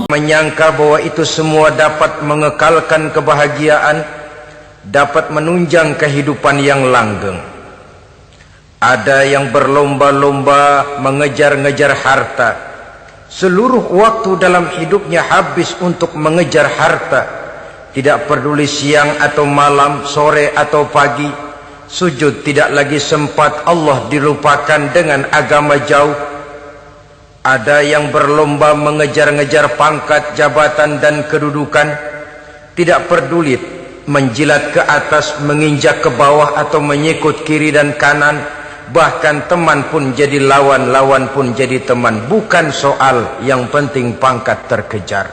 menyangka bahwa itu semua dapat mengekalkan kebahagiaan, dapat menunjang kehidupan yang langgeng. Ada yang berlomba-lomba mengejar-ngejar harta. Seluruh waktu dalam hidupnya habis untuk mengejar harta. Tidak peduli siang atau malam, sore atau pagi. Sujud tidak lagi sempat, Allah dilupakan dengan agama jauh. Ada yang berlomba mengejar-ngejar pangkat, jabatan dan kedudukan. Tidak peduli menjilat ke atas, menginjak ke bawah atau menyikut kiri dan kanan. Bahkan teman pun jadi lawan, lawan pun jadi teman. Bukan soal, yang penting pangkat terkejar.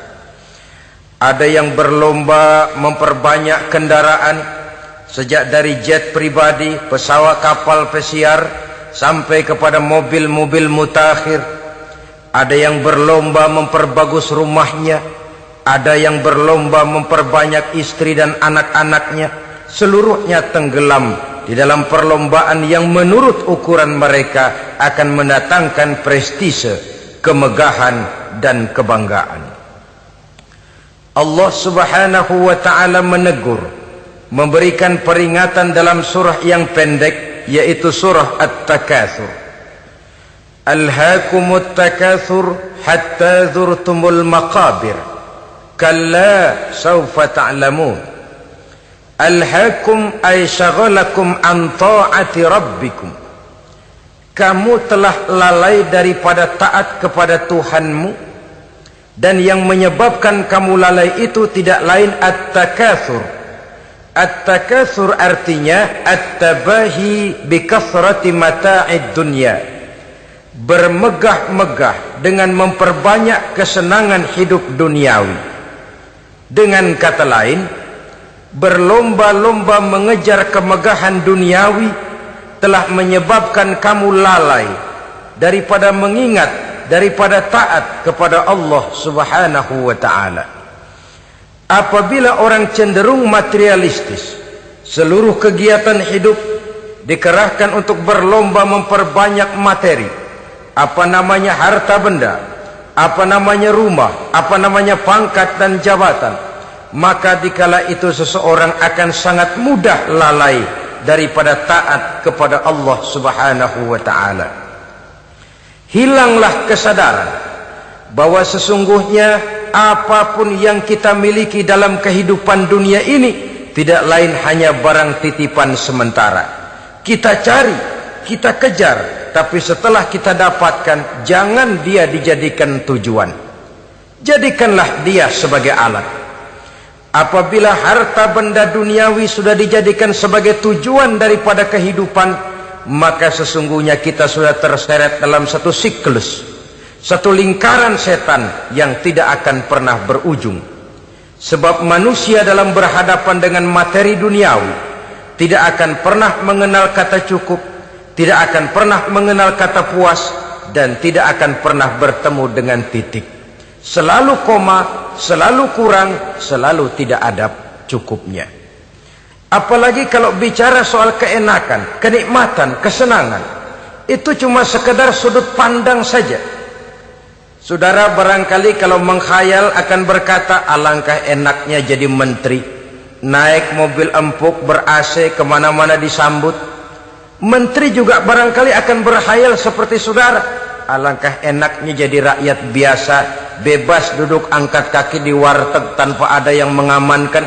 Ada yang berlomba memperbanyak kendaraan, sejak dari jet pribadi, pesawat kapal pesiar, sampai kepada mobil-mobil mutakhir. Ada yang berlomba memperbagus rumahnya. Ada yang berlomba memperbanyak istri dan anak-anaknya. Seluruhnya tenggelam di dalam perlombaan yang menurut ukuran mereka akan mendatangkan prestise, kemegahan dan kebanggaan. Allah Subhanahu wa ta'ala menegur, memberikan peringatan dalam surah yang pendek, yaitu surah At-Takatsur. Alhaakumut takatsur hatta zurtumul maqabir, kalla sawfa ta'lamun. Alhaakum ay syagalakum an ta'ati rabbikum. Kamu telah lalai daripada taat kepada Tuhanmu, dan yang menyebabkan kamu lalai itu tidak lain at-takatsur. At-takatsur artinya at-tabahi bi kathrati mata'id dunya. Bermegah-megah dengan memperbanyak kesenangan hidup duniawi. Dengan kata lain, berlomba-lomba mengejar kemegahan duniawi telah menyebabkan kamu lalai daripada mengingat, daripada taat kepada Allah Subhanahu wa ta'ala. Apabila orang cenderung materialistis, seluruh kegiatan hidup dikerahkan untuk berlomba memperbanyak materi, apa namanya harta benda, apa namanya rumah, apa namanya pangkat dan jabatan, maka dikala itu seseorang akan sangat mudah lalai daripada taat kepada Allah Subhanahu wa ta'ala. Hilanglah kesadaran bahwa sesungguhnya apapun yang kita miliki dalam kehidupan dunia ini tidak lain hanya barang titipan sementara. Kita cari, kita kejar, tapi setelah kita dapatkan, jangan dia dijadikan tujuan. Jadikanlah dia sebagai alat. Apabila harta benda duniawi sudah dijadikan sebagai tujuan daripada kehidupan, maka sesungguhnya kita sudah terseret dalam satu siklus, satu lingkaran setan yang tidak akan pernah berujung. Sebab manusia dalam berhadapan dengan materi duniawi tidak akan pernah mengenal kata cukup, tidak akan pernah mengenal kata puas, dan tidak akan pernah bertemu dengan titik. Selalu koma, selalu kurang, selalu tidak ada cukupnya. Apalagi kalau bicara soal keenakan, kenikmatan, kesenangan, itu cuma sekedar sudut pandang saja. Saudara barangkali kalau menghayal akan berkata, alangkah enaknya jadi menteri, naik mobil empuk ber-AC kemana-mana disambut. Menteri juga barangkali akan berhayal seperti saudara, alangkah enaknya jadi rakyat biasa, bebas duduk angkat kaki di warteg tanpa ada yang mengamankan,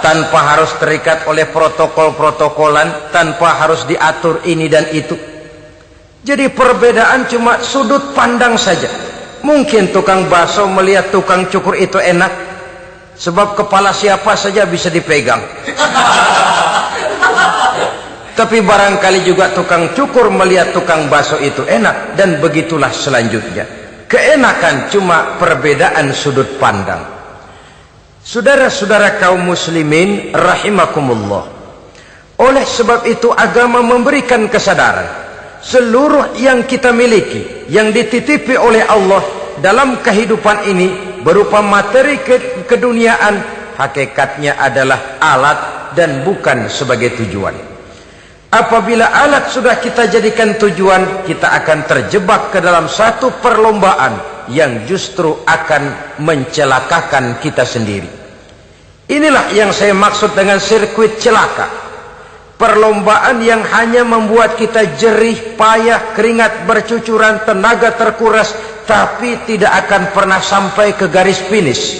tanpa harus terikat oleh protokol-protokolan, tanpa harus diatur ini dan itu. Jadi perbedaan cuma sudut pandang saja. Mungkin tukang bakso melihat tukang cukur itu enak, sebab kepala siapa saja bisa dipegang. Tapi barangkali juga tukang cukur melihat tukang bakso itu enak, dan begitulah selanjutnya. Keenakan cuma perbedaan sudut pandang. Saudara-saudara kaum muslimin rahimakumullah, oleh sebab itu agama memberikan kesadaran, seluruh yang kita miliki, yang dititipi oleh Allah dalam kehidupan ini berupa materi keduniaan, hakikatnya adalah alat dan bukan sebagai tujuan. Apabila alat sudah kita jadikan tujuan, kita akan terjebak ke dalam satu perlombaan yang justru akan mencelakakan kita sendiri. Inilah yang saya maksud dengan sirkuit celaka. Perlombaan yang hanya membuat kita jerih, payah, keringat bercucuran, tenaga terkuras, tapi tidak akan pernah sampai ke garis finish.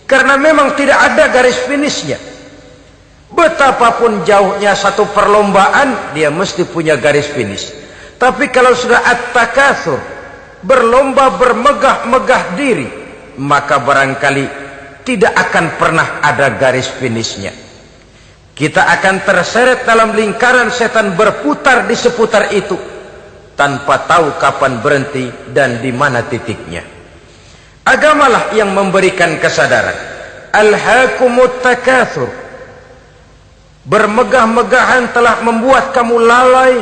Karena memang tidak ada garis finishnya. Betapapun jauhnya satu perlombaan, dia mesti punya garis finish. Tapi kalau sudah at-takatsur, berlomba bermegah-megah diri, maka barangkali tidak akan pernah ada garis finishnya. Kita akan terseret dalam lingkaran setan, berputar di seputar itu tanpa tahu kapan berhenti dan di mana titiknya. Agamalah yang memberikan kesadaran. Alhaakumut takatsur. Bermegah-megahan telah membuat kamu lalai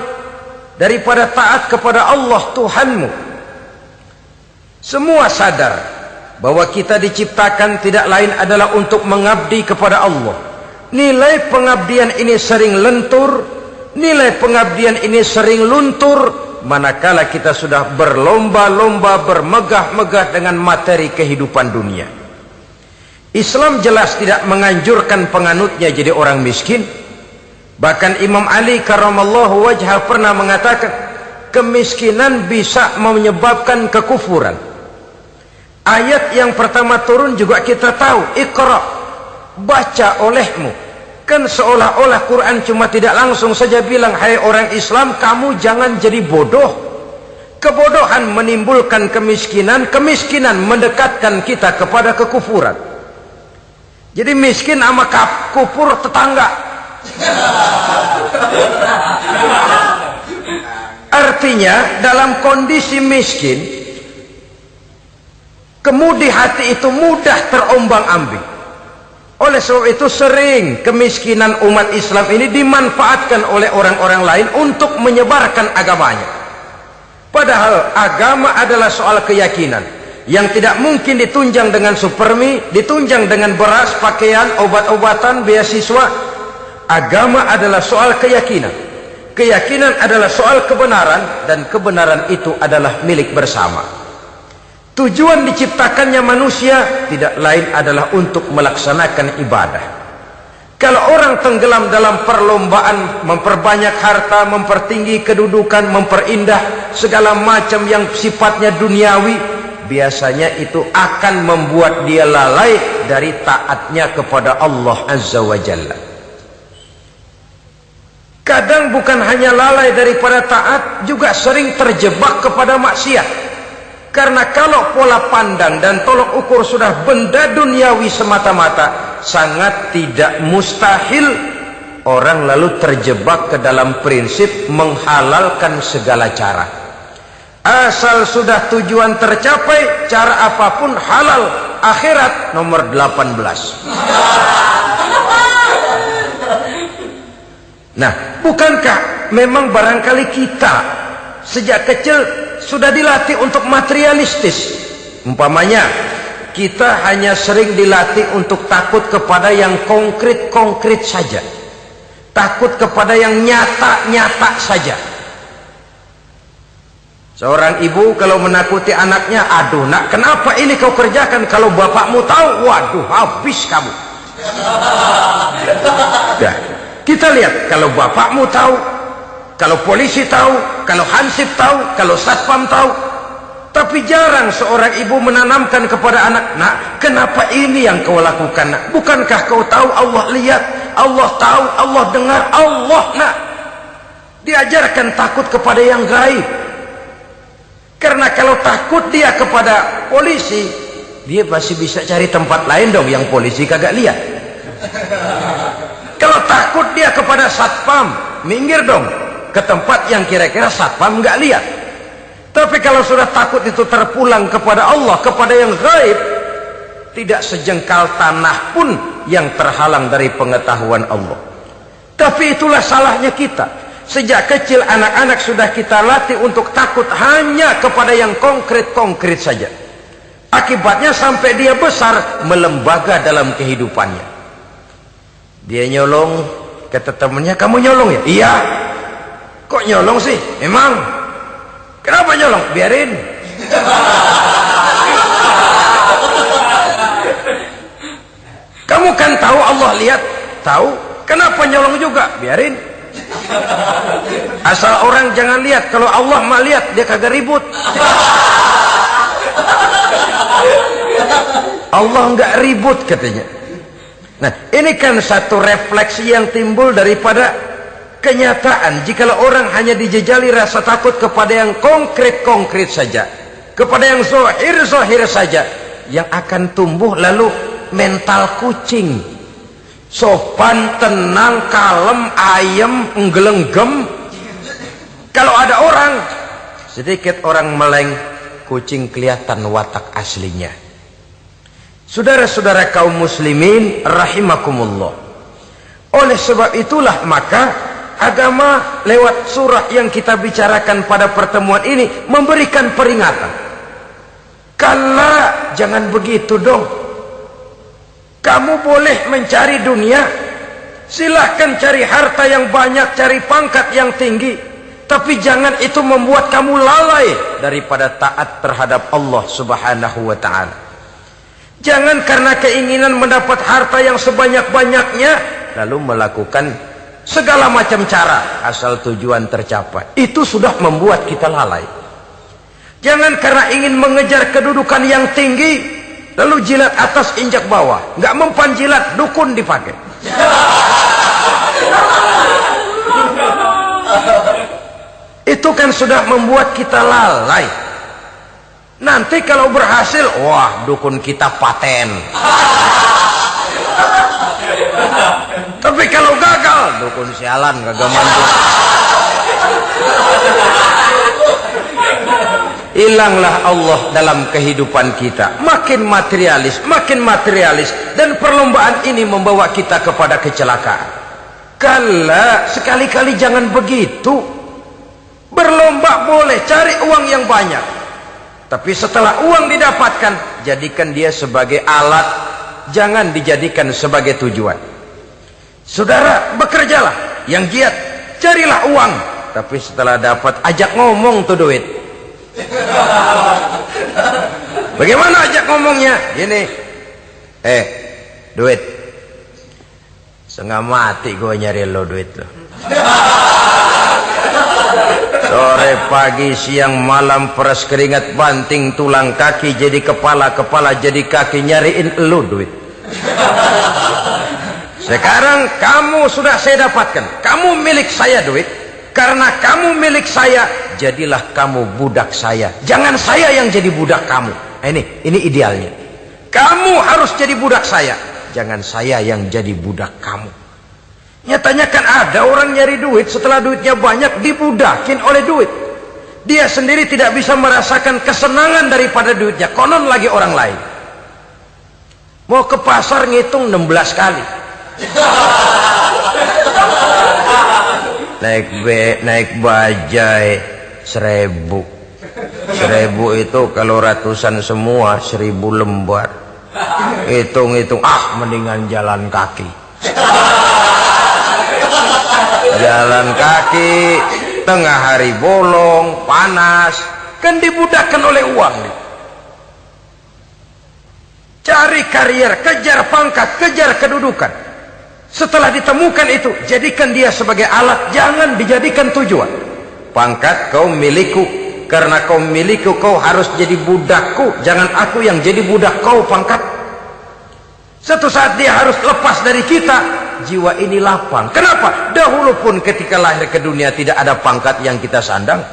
daripada taat kepada Allah Tuhanmu. Semua sadar bahwa kita diciptakan tidak lain adalah untuk mengabdi kepada Allah. Nilai pengabdian ini sering lentur, nilai pengabdian ini sering luntur, manakala kita sudah berlomba-lomba, bermegah-megah dengan materi kehidupan dunia. Islam jelas tidak menganjurkan penganutnya jadi orang miskin. Bahkan Imam Ali karramallahu wajhah pernah mengatakan, kemiskinan bisa menyebabkan kekufuran. Ayat yang pertama turun juga kita tahu, Iqra, baca olehmu. Kan seolah-olah Quran cuma tidak langsung saja bilang, hai orang Islam, kamu jangan jadi bodoh. Kebodohan menimbulkan kemiskinan, kemiskinan mendekatkan kita kepada kekufuran. Jadi miskin sama kufur tetangga. Artinya dalam kondisi miskin, kemudi hati itu mudah terombang-ambing. Oleh sebab itu sering kemiskinan umat Islam ini dimanfaatkan oleh orang-orang lain untuk menyebarkan agamanya. Padahal agama adalah soal keyakinan yang tidak mungkin ditunjang dengan supermi, ditunjang dengan beras, pakaian, obat-obatan, beasiswa. Agama adalah soal keyakinan. Keyakinan adalah soal kebenaran, dan kebenaran itu adalah milik bersama. Tujuan diciptakannya manusia tidak lain adalah untuk melaksanakan ibadah. Kalau orang tenggelam dalam perlombaan memperbanyak harta, mempertinggi kedudukan, memperindah segala macam yang sifatnya duniawi, biasanya itu akan membuat dia lalai dari taatnya kepada Allah Azza wa Jalla. Kadang bukan hanya lalai daripada taat, juga sering terjebak kepada maksiat. Karena kalau pola pandang dan tolok ukur sudah benda duniawi semata-mata, sangat tidak mustahil orang lalu terjebak ke dalam prinsip menghalalkan segala cara. Asal sudah tujuan tercapai, cara apapun halal. Akhirat nomor 18. Nah, bukankah memang barangkali kita sejak kecil sudah dilatih untuk materialistis? Umpamanya kita hanya sering dilatih untuk takut kepada yang konkret-konkret saja, takut kepada yang nyata-nyata saja. Seorang ibu kalau menakuti anaknya, aduh nak, kenapa ini kau kerjakan? Kalau bapakmu tahu, waduh, habis kamu. Nah, kita lihat, kalau bapakmu tahu, kalau polisi tahu, kalau hansip tahu, kalau satpam tahu. Tapi jarang seorang ibu menanamkan kepada anak, nak, kenapa ini yang kau lakukan, nak? Bukankah kau tahu Allah lihat, Allah tahu, Allah dengar, Allah, nak? Diajarkan takut kepada yang gaib. Karena kalau takut dia kepada polisi, dia pasti bisa cari tempat lain dong yang polisi kagak lihat. Kalau takut dia kepada satpam, minggir dong ke tempat yang kira-kira satpam nggak lihat. Tapi kalau sudah takut itu terpulang kepada Allah, kepada yang gaib, tidak sejengkal tanah pun yang terhalang dari pengetahuan Allah. Tapi itulah salahnya kita. Sejak kecil anak-anak sudah kita latih untuk takut hanya kepada yang konkret-konkret saja. Akibatnya sampai dia besar melembaga dalam kehidupannya. Dia nyolong, kata temannya, kamu nyolong ya? Iya. Kok nyolong sih? Emang? Kenapa nyolong? Biarin. kan tahu Allah lihat? Tahu. Kenapa nyolong juga? Biarin. Asal orang jangan lihat. Kalau Allah mah lihat, dia kagak ribut. Allah nggak ribut katanya. Nah, ini kan satu refleksi yang timbul daripada kenyataan. Jikalau orang hanya dijejali rasa takut kepada yang konkret-konkret saja, kepada yang zohir-zohir saja, yang akan tumbuh lalu mental kucing, sopan, tenang, kalem, ayem, nggelenggem. Kalau ada orang, sedikit orang meleng, kucing kelihatan watak aslinya. Saudara-saudara kaum muslimin rahimakumullah. Oleh sebab itulah maka agama lewat surah yang kita bicarakan pada pertemuan ini memberikan peringatan. Kala, jangan begitu dong. Kamu boleh mencari dunia, silahkan cari harta yang banyak, cari pangkat yang tinggi, tapi jangan itu membuat kamu lalai daripada taat terhadap Allah subhanahu wa ta'ala. Jangan karena keinginan mendapat harta yang sebanyak-banyaknya lalu melakukan segala macam cara asal tujuan tercapai. Itu sudah membuat kita lalai. Jangan karena ingin mengejar kedudukan yang tinggi lalu jilat atas injak bawah. Nggak mempan jilat, dukun dipakai. Itu kan sudah membuat kita lalai. Nanti kalau berhasil, wah dukun kita paten. Tapi kalau gagal, dukun sialan kagak mampu. Hilanglah Allah dalam kehidupan kita. Makin materialis, dan perlombaan ini membawa kita kepada kecelakaan. Kala, sekali-kali jangan begitu. Berlomba boleh, cari uang yang banyak. Tapi setelah uang didapatkan, jadikan dia sebagai alat, jangan dijadikan sebagai tujuan. Saudara, bekerjalah yang giat, carilah uang, tapi setelah dapat ajak ngomong tuh duit. Bagaimana ajak ngomongnya? Gini, duit, setengah mati gue nyari lo duit lo. Sore, pagi, siang, malam, peras keringat, banting tulang kaki jadi kepala, kepala jadi kaki, nyariin elu duit. Sekarang kamu sudah saya dapatkan, kamu milik saya duit. Karena kamu milik saya, jadilah kamu budak saya. Jangan saya yang jadi budak kamu. Ini idealnya. Kamu harus jadi budak saya, jangan saya yang jadi budak kamu. Nyatanya kan ada orang nyari duit, setelah duitnya banyak dibudakin oleh duit. Dia sendiri tidak bisa merasakan kesenangan daripada duitnya, konon lagi orang lain. Mau ke pasar ngitung 16 kali. Naik bajai 1000. 1000 itu kalau ratusan semua 1000 lembar. Hitung-hitung, mendingan jalan kaki. Jalan kaki, tengah hari bolong, panas, kan dibudakkan oleh uang. Cari karier, kejar pangkat, kejar kedudukan. Setelah ditemukan itu, jadikan dia sebagai alat, jangan dijadikan tujuan. Pangkat kau milikku, karena kau milikku kau harus jadi budakku, jangan aku yang jadi budak kau pangkat. Satu saat dia harus lepas dari kita, jiwa ini lapang. Kenapa? Dahulu pun ketika lahir ke dunia tidak ada pangkat yang kita sandang.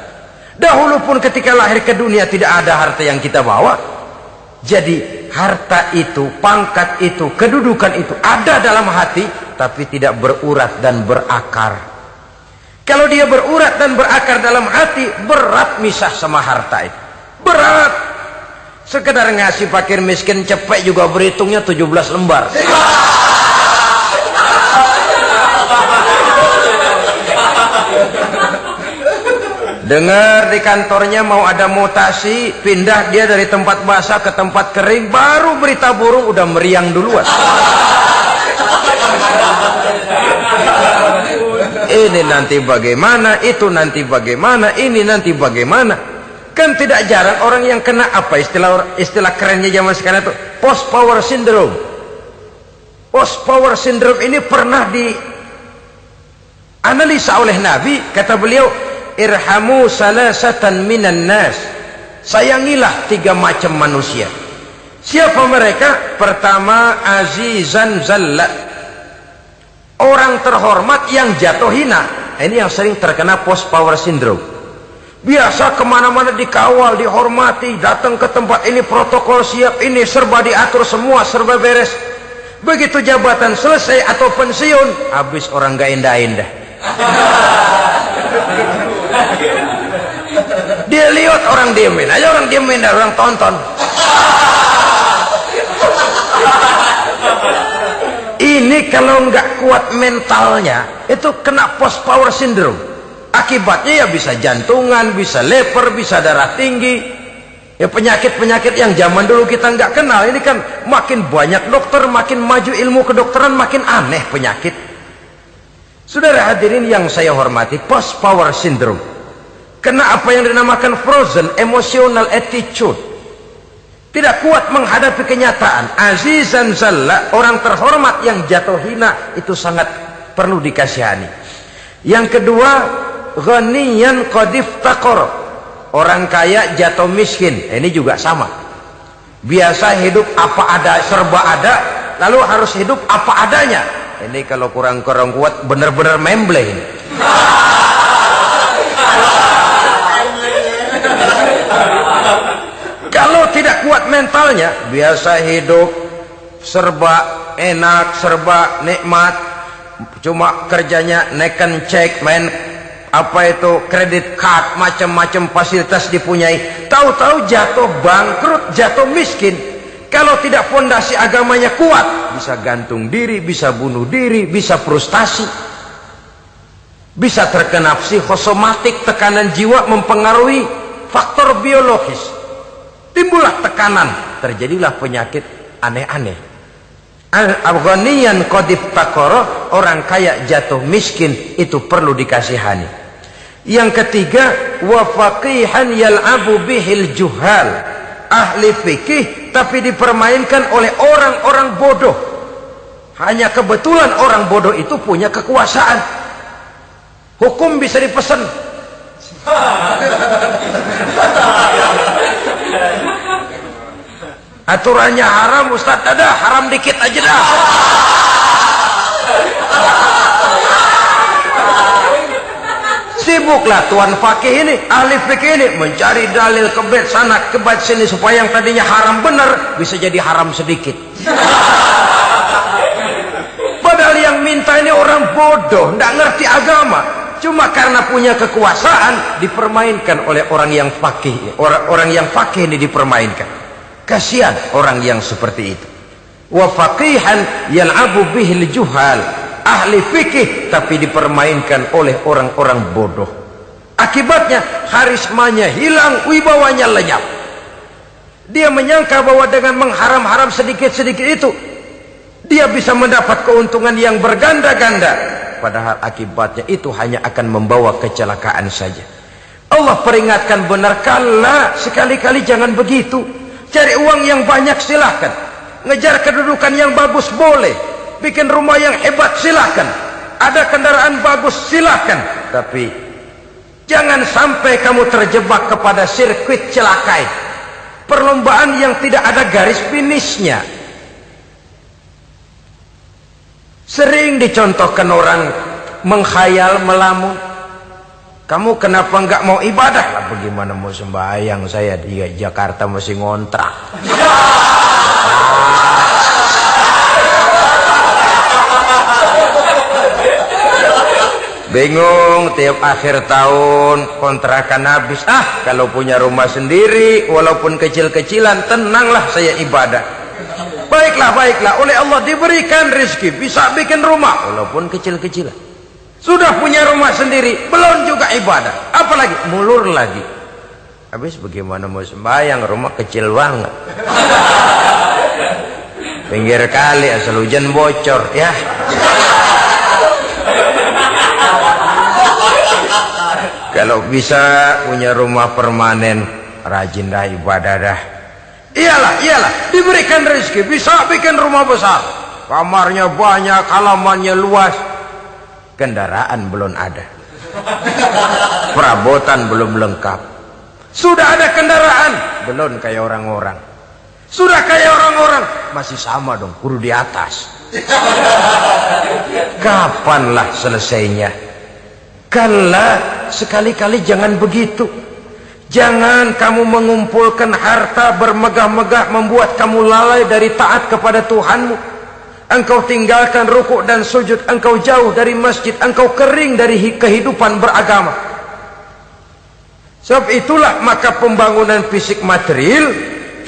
Dahulu pun ketika lahir ke dunia tidak ada harta yang kita bawa. Jadi harta itu, pangkat itu, kedudukan itu ada dalam hati, tapi tidak berurat dan berakar. Kalau dia berurat dan berakar dalam hati, berat misah sama harta itu. Berat. Sekedar ngasih fakir miskin cepet juga berhitungnya 17 lembar. Dengar di kantornya mau ada mutasi, pindah dia dari tempat basah ke tempat kering, baru berita burung udah meriang duluan. Ini nanti bagaimana, itu nanti bagaimana, ini nanti bagaimana. Kan tidak jarang orang yang kena apa istilah kerennya zaman sekarang itu post power syndrome. Post power syndrome ini pernah dianalisa oleh Nabi. Kata beliau, irhamu salasatan minan nas, sayangilah 3 macam manusia. Siapa mereka? Pertama, azizan zalla, orang terhormat yang jatuh hina. Ini yang sering terkena post power syndrome. Biasa kemana-mana dikawal, dihormati, datang ke tempat ini protokol siap, ini serba diatur, semua serba beres. Begitu jabatan selesai atau pensiun, habis orang gak indah-indah. Dia lihat orang diemin aja, orang diemin, orang tonton. Ini kalau nggak kuat mentalnya, itu kena post power syndrome. Akibatnya ya bisa jantungan, bisa leper, bisa darah tinggi. Ya penyakit-penyakit yang zaman dulu kita nggak kenal. Ini kan makin banyak dokter, makin maju ilmu kedokteran, makin aneh penyakit. Saudara hadirin yang saya hormati, post power syndrome kena apa yang dinamakan frozen emotional attitude. Tidak kuat menghadapi kenyataan. Azizan zalla, orang terhormat yang jatuh hina, itu sangat perlu dikasihani. Yang kedua, ghaniyan qad iftaqar, orang kaya jatuh miskin. Ini juga sama. Biasa hidup apa ada, serba ada, lalu harus hidup apa adanya. Ini kalau kurang-kurang kuat benar-benar memble ini. Kalau tidak kuat mentalnya, biasa hidup serba enak, serba nikmat, cuma kerjanya neken cek, main apa itu kredit card, macam-macam fasilitas dipunyai. Tahu-tahu jatuh bangkrut, jatuh miskin. Kalau tidak fondasi agamanya kuat, bisa gantung diri, bisa bunuh diri, bisa frustasi, bisa terkena psikosomatik, tekanan jiwa mempengaruhi faktor biologis. Timbullah tekanan, terjadilah penyakit aneh-aneh. Al-ghaniyan qad iftaqara, orang kaya jatuh miskin, itu perlu dikasihani. Yang ketiga, wa faqihan yal'abu bihil juhal, ahli fikih tapi dipermainkan oleh orang-orang bodoh. Hanya kebetulan orang bodoh itu punya kekuasaan. Hukum bisa dipesan. Aturannya haram, Ustaz, ada haram dikit aja dah. Sibuklah tuan fakih ini, ahli fikih ini mencari dalil kebet sana kebet sini supaya yang tadinya haram benar bisa jadi haram sedikit. Padahal yang minta ini orang bodoh, tidak ngerti agama. Cuma karena punya kekuasaan dipermainkan oleh orang yang fakih. Orang yang fakih ini dipermainkan. Kasihan orang yang seperti itu. Wa faqihan yal'abu bihil juhal, ahli fikih tapi dipermainkan oleh orang-orang bodoh. Akibatnya karismanya hilang, wibawanya lenyap. Dia menyangka bahwa dengan mengharam-haram sedikit-sedikit itu dia bisa mendapat keuntungan yang berganda-ganda, padahal akibatnya itu hanya akan membawa kecelakaan saja. Allah peringatkan benar, kala, sekali-kali jangan begitu. Cari uang yang banyak silahkan, ngejar kedudukan yang bagus boleh, bikin rumah yang hebat silahkan, ada kendaraan bagus silahkan, tapi jangan sampai kamu terjebak kepada sirkuit celakai, perlombaan yang tidak ada garis finishnya. Sering dicontohkan orang menghayal, melamun. Kamu kenapa nggak mau ibadah? Lah bagaimana mau sembahyang, saya di Jakarta masih ngontrak. Bingung, tiap akhir tahun kontrakan habis. Kalau punya rumah sendiri walaupun kecil-kecilan, tenanglah saya ibadah. Baiklah, oleh Allah diberikan rezeki, bisa bikin rumah walaupun kecil-kecilan. Sudah punya rumah sendiri, belum juga ibadah, apalagi mulur lagi. Habis bagaimana mau sembahyang, rumah kecil banget, pinggir kali, asal hujan bocor ya. Kalau bisa punya rumah permanen, rajin dah ibadah dah. Iyalah, diberikan rezeki, bisa bikin rumah besar. kamarnya banyak, halamannya luas. Kendaraan belum ada, perabotan belum lengkap. Sudah ada kendaraan, belum kayak orang-orang. Sudah kayak orang-orang, masih sama dong, kudu di atas. Kapanlah selesainya? Kala, sekali-kali jangan begitu. Jangan kamu mengumpulkan harta bermegah-megah membuat kamu lalai dari taat kepada Tuhanmu. Engkau tinggalkan rukuk dan sujud, engkau jauh dari masjid, engkau kering dari kehidupan beragama. Sebab itulah maka pembangunan fisik material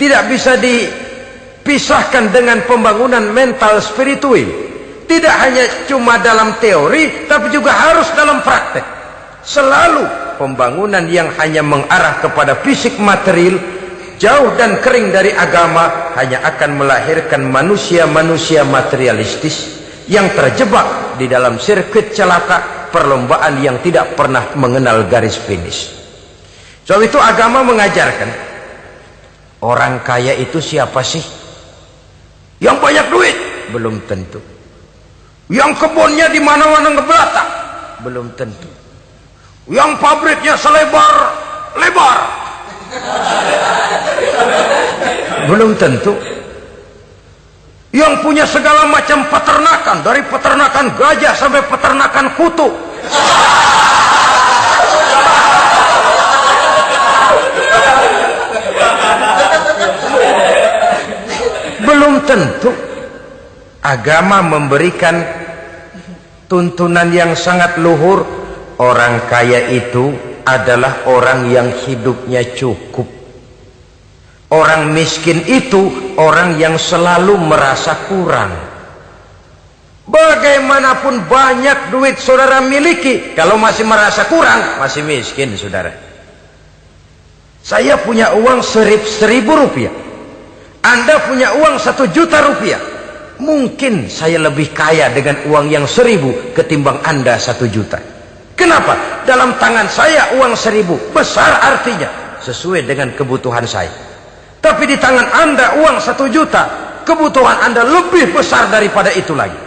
tidak bisa dipisahkan dengan pembangunan mental spiritual. Tidak hanya cuma dalam teori, tapi juga harus dalam praktek. Selalu pembangunan yang hanya mengarah kepada fisik material, jauh dan kering dari agama, hanya akan melahirkan manusia-manusia materialistis yang terjebak di dalam sirkuit celaka perlombaan yang tidak pernah mengenal garis finish. Sebab itu agama mengajarkan, orang kaya itu siapa sih? Yang banyak duit? Belum tentu. Yang kebunnya di mana-mana ngebelatak? Belum tentu. Yang pabriknya selebar-lebar? Belum tentu. Yang punya segala macam peternakan, dari peternakan gajah sampai peternakan kutu? Belum tentu. Agama memberikan tuntunan yang sangat luhur. Orang kaya itu adalah orang yang hidupnya cukup. Orang miskin itu orang yang selalu merasa kurang. Bagaimanapun banyak duit saudara miliki, kalau masih merasa kurang, masih miskin saudara. Saya punya uang 1.000 rupiah, Anda punya uang 1 juta rupiah. Mungkin saya lebih kaya dengan uang yang 1.000 ketimbang Anda 1 juta. Kenapa? Dalam tangan saya uang 1.000 besar, artinya sesuai dengan kebutuhan saya. Tapi di tangan Anda uang 1 juta, kebutuhan Anda lebih besar daripada itu lagi.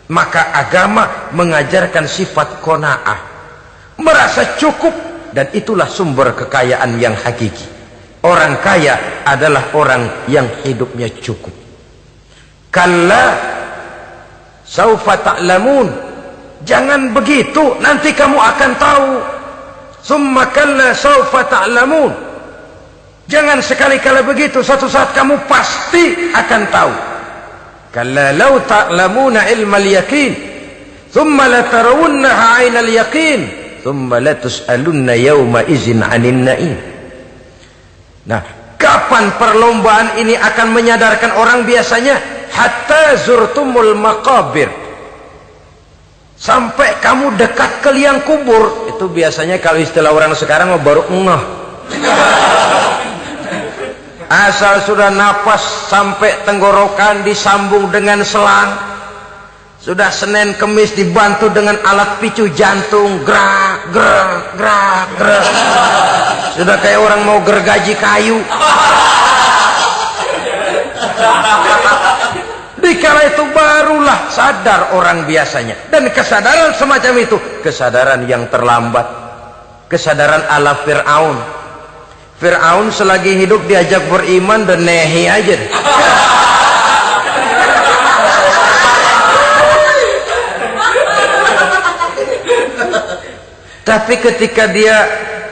Maka agama mengajarkan sifat qanaah, merasa cukup, dan itulah sumber kekayaan yang hakiki. Orang kaya adalah orang yang hidupnya cukup. Kalla saufa ta'lamun, jangan begitu, nanti kamu akan tahu. Summa kalla saufa ta'lamun, jangan sekali-kali begitu, suatu saat kamu pasti akan tahu. Kalla law ta'lamuna ilmal yaqin thumma latarawunnaha 'ainal yaqin thumma latus'alunna yawma idzin 'anin na'im. Nah, kapan perlombaan ini akan menyadarkan orang biasanya? Hatta zurtumul maqabir, sampai kamu dekat ke liang kubur. Itu biasanya kalau istilah orang sekarang baru ngeh. Asal sudah napas sampai tenggorokan disambung dengan selang, sudah Senin Kemis dibantu dengan alat picu jantung, gerak gerak gerak gerak, sudah kayak orang mau gergaji kayu. Dikala itu barulah sadar orang biasanya. Dan kesadaran semacam itu, kesadaran yang terlambat, kesadaran ala Fir'aun. Fir'aun selagi hidup diajak beriman dan nehi aja. Tapi ketika dia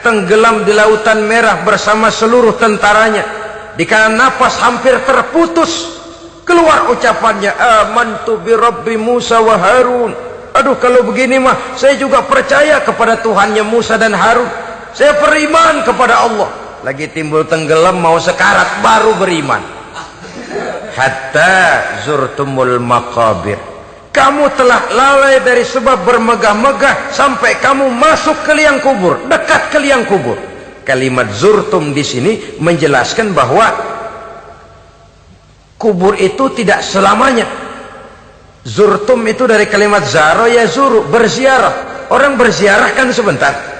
tenggelam di lautan merah bersama seluruh tentaranya, dikala napas hampir terputus, keluar ucapannya, amantu bi Rabbi Musa wa Harun. Aduh, kalau begini mah saya juga percaya kepada Tuhannya Musa dan Harun. Saya beriman kepada Allah. Lagi timbul tenggelam mau sekarat baru beriman. Hatta zurtumul maqabir, kamu telah lalai dari sebab bermegah-megah sampai kamu masuk ke liang kubur, dekat ke liang kubur. Kalimat zurtum di sini menjelaskan bahwa kubur itu tidak selamanya. Zurtum itu dari kalimat zaro ya zuru, berziarah. Orang berziarah kan sebentar.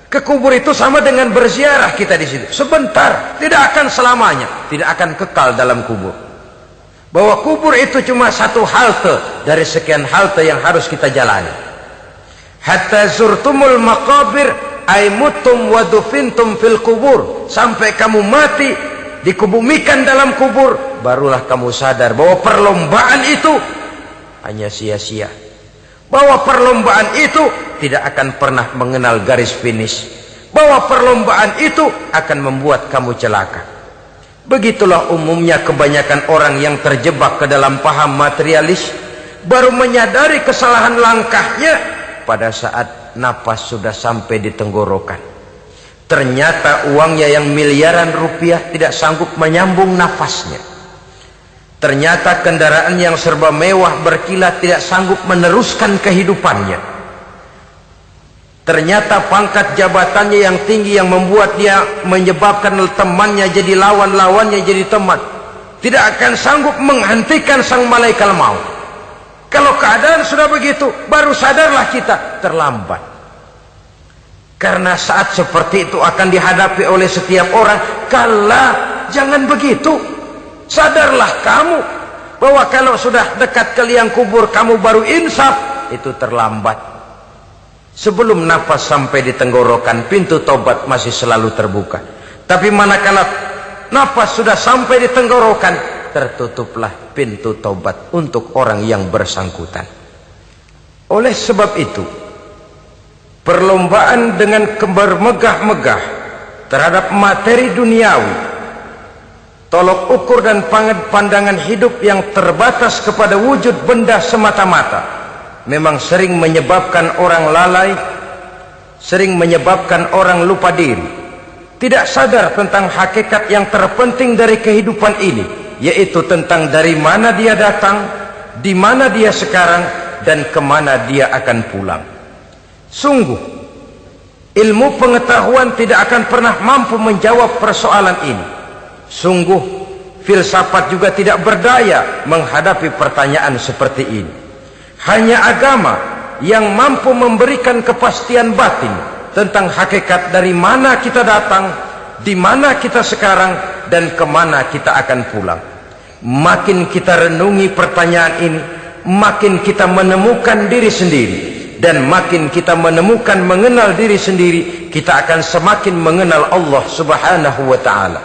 Ke kubur itu sama dengan berziarah kita di situ. Sebentar, tidak akan selamanya, tidak akan kekal dalam kubur. bahwa kubur itu cuma satu halte dari sekian halte yang harus kita jalani. Hatta zurtumul maqabir ay mutum wa dufintum fil kubur, sampai kamu mati dikubumikan dalam kubur, barulah kamu sadar bahwa perlombaan itu hanya sia-sia, bahwa perlombaan itu tidak akan pernah mengenal garis finish, bahwa perlombaan itu akan membuat kamu celaka. Begitulah umumnya kebanyakan orang yang terjebak ke dalam paham materialis, baru menyadari kesalahan langkahnya pada saat napas sudah sampai di tenggorokan. Ternyata uangnya yang miliaran rupiah tidak sanggup menyambung nafasnya. Ternyata kendaraan yang serba mewah berkilat tidak sanggup meneruskan kehidupannya. Ternyata pangkat jabatannya yang tinggi yang membuat dia menyebabkan temannya jadi lawan, lawannya jadi teman, tidak akan sanggup menghentikan sang malaikat maut. Kalau keadaan sudah begitu, baru sadarlah kita terlambat. Karena saat seperti itu akan dihadapi oleh setiap orang. Kala, jangan begitu. Sadarlah kamu bahwa kalau sudah dekat ke liang kubur kamu baru insaf, itu terlambat. Sebelum nafas sampai di tenggorokan, pintu tobat masih selalu terbuka. Tapi manakala nafas sudah sampai di tenggorokan, tertutuplah pintu tobat untuk orang yang bersangkutan. Oleh sebab itu, perlombaan dengan bermegah-megah terhadap materi duniawi, tolok ukur dan pandangan hidup yang terbatas kepada wujud benda semata-mata, memang sering menyebabkan orang lalai, sering menyebabkan orang lupa diri, tidak sadar tentang hakikat yang terpenting dari kehidupan ini, yaitu tentang dari mana dia datang, di mana dia sekarang, dan kemana dia akan pulang. Sungguh, ilmu pengetahuan tidak akan pernah mampu menjawab persoalan ini. Sungguh, filsafat juga tidak berdaya menghadapi pertanyaan seperti ini. Hanya agama yang mampu memberikan kepastian batin tentang hakikat dari mana kita datang, di mana kita sekarang, dan kemana kita akan pulang. Makin kita renungi pertanyaan ini, makin kita menemukan diri sendiri. Dan makin kita menemukan mengenal diri sendiri, kita akan semakin mengenal Allah subhanahu wa ta'ala.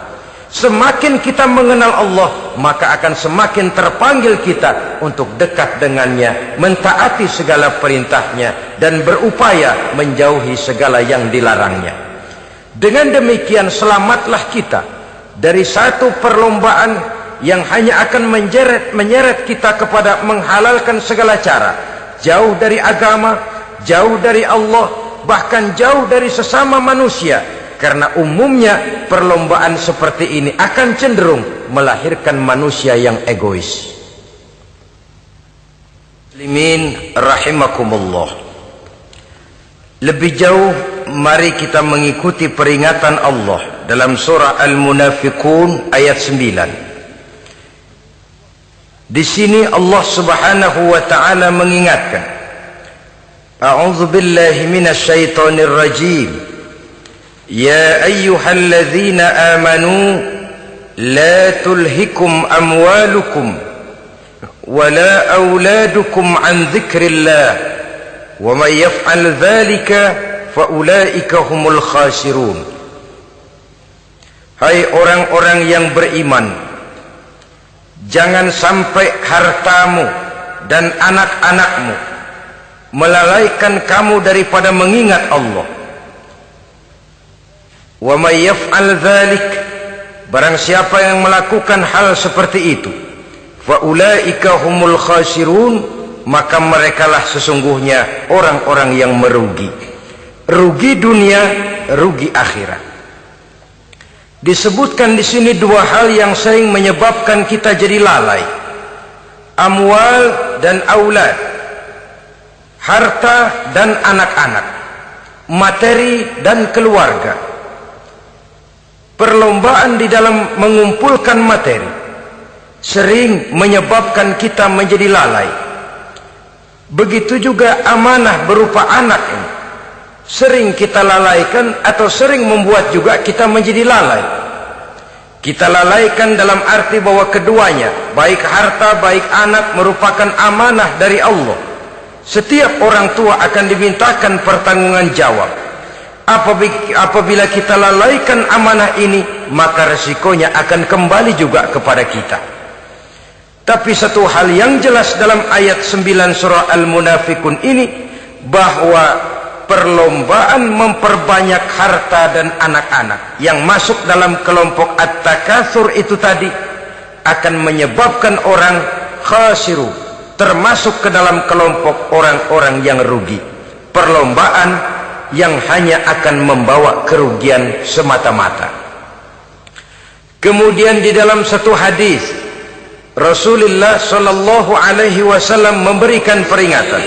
Semakin kita mengenal Allah, maka akan semakin terpanggil kita untuk dekat dengannya, mentaati segala perintahnya, dan berupaya menjauhi segala yang dilarangnya. Dengan demikian selamatlah kita dari satu perlombaan yang hanya akan menyeret kita kepada menghalalkan segala cara, jauh dari agama, jauh dari Allah, bahkan jauh dari sesama manusia. Karena umumnya perlombaan seperti ini akan cenderung melahirkan manusia yang egois. Muslimin rahimakumullah. Lebih jauh, mari kita mengikuti peringatan Allah dalam surah Al-Munafiqun ayat 9. Di sini Allah Subhanahu wa taala mengingatkan, A'udzu billahi minasy syaithanir rajim. Ya ayyuhalladzina amanu la tulhikum amwalukum wala auladukum an dzikrillah wa may yaf'al dzalika fa ulaika humul khasirun. Hai orang-orang yang beriman, jangan sampai hartamu dan anak-anakmu melalaikan kamu daripada mengingat Allah. Wa may yaf'al dzalik, barang siapa yang melakukan hal seperti itu, fa ulaika humul khasirun, maka merekalah sesungguhnya orang-orang yang merugi. Rugi dunia, rugi akhirat. Disebutkan di sini dua hal yang sering menyebabkan kita jadi lalai. Amwal dan aulad. Harta dan anak-anak. Materi dan keluarga. Perlombaan di dalam mengumpulkan materi sering menyebabkan kita menjadi lalai. Begitu juga amanah berupa anak ini sering kita lalaikan atau sering membuat juga kita menjadi lalai. Kita lalaikan dalam arti bahwa keduanya, baik harta, baik anak, merupakan amanah dari Allah. Setiap orang tua akan dimintakan pertanggungan jawab. Apabila kita lalaikan amanah ini, maka resikonya akan kembali juga kepada kita. Tapi satu hal yang jelas dalam ayat 9 surah Al-Munafikun ini, bahwa perlombaan memperbanyak harta dan anak-anak yang masuk dalam kelompok at-takatsur itu tadi akan menyebabkan orang khasiru, termasuk ke dalam kelompok orang-orang yang rugi. Perlombaan yang hanya akan membawa kerugian semata-mata. Kemudian di dalam satu hadis Rasulullah sallallahu alaihi wasallam memberikan peringatan.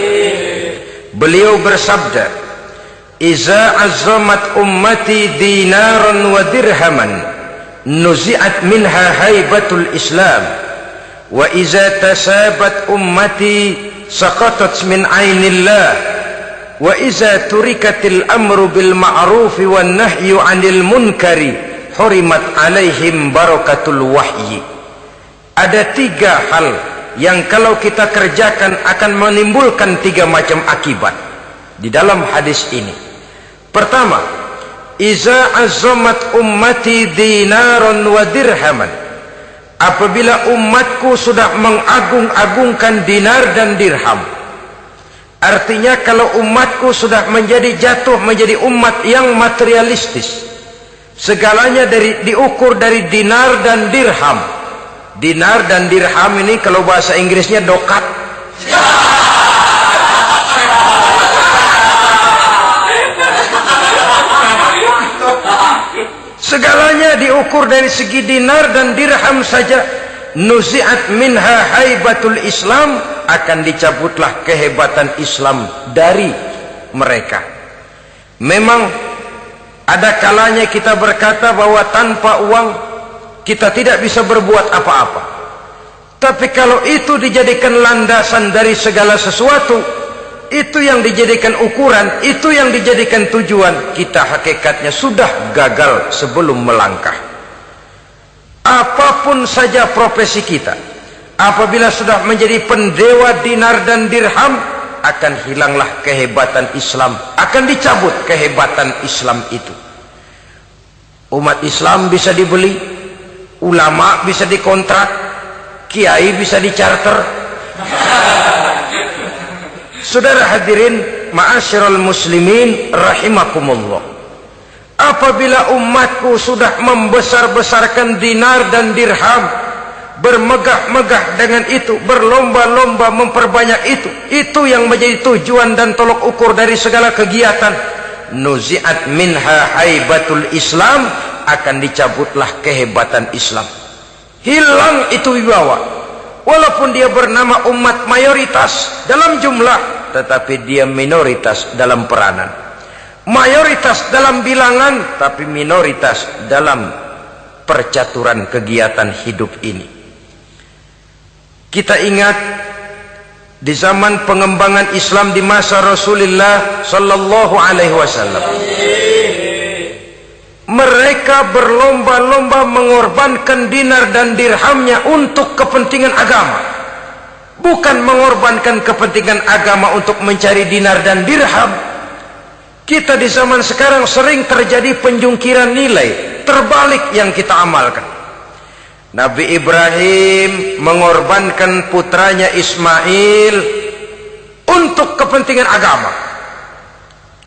Beliau bersabda, "Iza azzamat ummati dinaran wa dirhaman, nuzi'at minha haibatul Islam. Wa iza tasabat ummati saqatat min ainillah. Wa iza turikatil amru bil ma'rufi wan nahyu 'anil munkari, hurimat 'alaihim barakatul wahyi." Ada tiga hal yang kalau kita kerjakan akan menimbulkan tiga macam akibat di dalam hadis ini. Pertama, iza azzamat ummati dinaron wa dirhaman. Apabila umatku sudah mengagung-agungkan dinar dan dirham, artinya kalau umatku sudah jatuh menjadi umat yang materialistis, segalanya diukur dari dinar dan dirham. Dinar dan dirham ini kalau bahasa Inggrisnya dokat. Segalanya diukur dari segi dinar dan dirham saja. Nuzi'at minha haibatul Islam, akan dicabutlah kehebatan Islam dari mereka. Memang ada kalanya kita berkata bahwa tanpa uang kita tidak bisa berbuat apa-apa. Tapi kalau itu dijadikan landasan dari segala sesuatu, itu yang dijadikan ukuran, itu yang dijadikan tujuan, kita hakikatnya sudah gagal sebelum melangkah. Apapun saja profesi kita, apabila sudah menjadi pendewa dinar dan dirham, akan hilanglah kehebatan Islam, akan dicabut kehebatan Islam itu. Umat Islam bisa dibeli, ulama bisa dikontrak, kiai bisa dicarter. Saudara hadirin ma'asyiral muslimin rahimakumullah, apabila umatku sudah membesar-besarkan dinar dan dirham, bermegah-megah dengan itu, berlomba-lomba memperbanyak itu yang menjadi tujuan dan tolok ukur dari segala kegiatan, nuzi'at minha haibatul Islam, akan dicabutlah kehebatan Islam. Hilang itu wibawa. Walaupun dia bernama umat mayoritas dalam jumlah, tetapi dia minoritas dalam peranan. Mayoritas dalam bilangan, tapi minoritas dalam percaturan kegiatan hidup ini. Kita ingat di zaman pengembangan Islam di masa Rasulullah sallallahu alaihi wasallam, mereka berlomba-lomba mengorbankan dinar dan dirhamnya untuk kepentingan agama, bukan mengorbankan kepentingan agama untuk mencari dinar dan dirham. Kita di zaman sekarang sering terjadi penjungkiran nilai, terbalik yang kita amalkan. Nabi Ibrahim mengorbankan putranya Ismail untuk kepentingan agama.